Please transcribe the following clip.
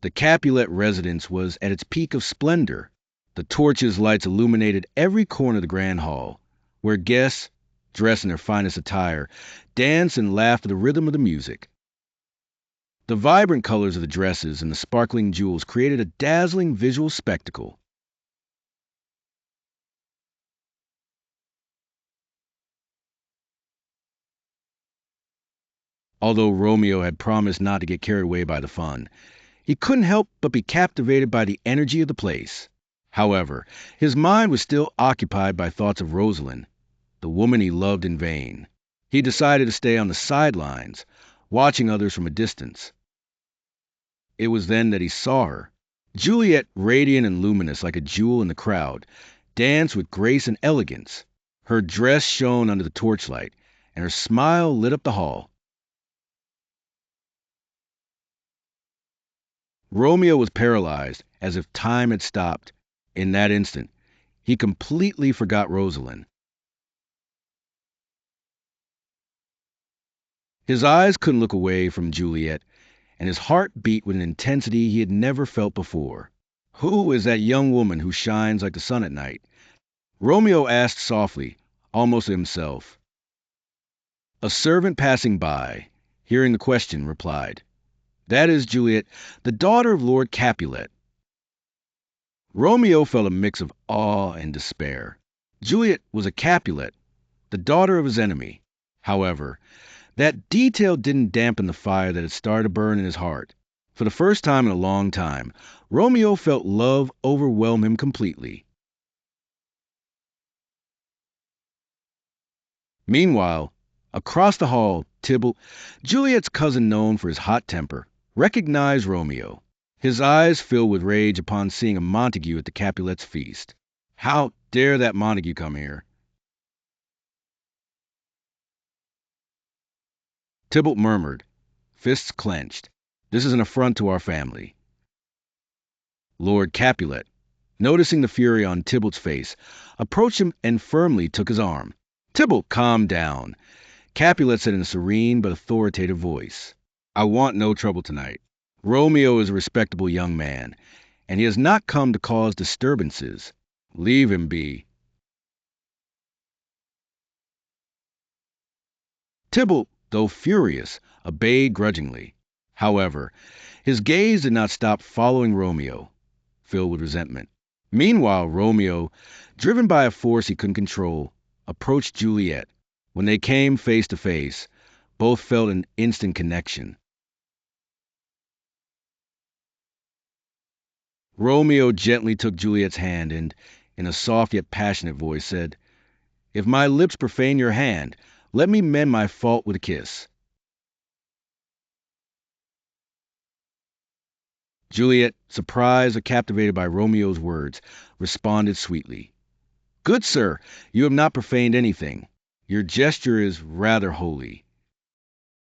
The Capulet residence was at its peak of splendor. The torches' lights illuminated every corner of the grand hall, where guests, dressed in their finest attire, danced and laughed to the rhythm of the music. The vibrant colors of the dresses and the sparkling jewels created a dazzling visual spectacle. Although Romeo had promised not to get carried away by the fun, he couldn't help but be captivated by the energy of the place. However, his mind was still occupied by thoughts of Rosaline, the woman he loved in vain. He decided to stay on the sidelines, watching others from a distance. It was then that he saw her. Juliet, radiant and luminous like a jewel in the crowd, danced with grace and elegance. Her dress shone under the torchlight, and her smile lit up the hall. Romeo was paralyzed, as if time had stopped. In that instant, he completely forgot Rosaline. His eyes couldn't look away from Juliet, and his heart beat with an intensity he had never felt before. Who is that young woman who shines like the sun at night? Romeo asked softly, almost to himself. A servant passing by, hearing the question, replied, "That is Juliet, the daughter of Lord Capulet." Romeo felt a mix of awe and despair. Juliet was a Capulet, the daughter of his enemy. However, that detail didn't dampen the fire that had started to burn in his heart. For the first time in a long time, Romeo felt love overwhelm him completely. Meanwhile, across the hall, Tybalt, Juliet's cousin known for his hot temper, recognized Romeo. His eyes filled with rage upon seeing a Montague at the Capulets' feast. How dare that Montague come here? Tybalt murmured, fists clenched. "This is an affront to our family." Lord Capulet, noticing the fury on Tybalt's face, approached him and firmly took his arm. "Tybalt, calm down," Capulet said in a serene but authoritative voice. "I want no trouble tonight. Romeo is a respectable young man, and he has not come to cause disturbances. Leave him be." Tybalt, though furious, obeyed grudgingly. However, his gaze did not stop following Romeo, filled with resentment. Meanwhile, Romeo, driven by a force he couldn't control, approached Juliet. When they came face to face, both felt an instant connection. Romeo gently took Juliet's hand and, in a soft yet passionate voice, said, "If my lips profane your hand, let me mend my fault with a kiss." Juliet, surprised or captivated by Romeo's words, responded sweetly, "Good sir, you have not profaned anything. Your gesture is rather holy."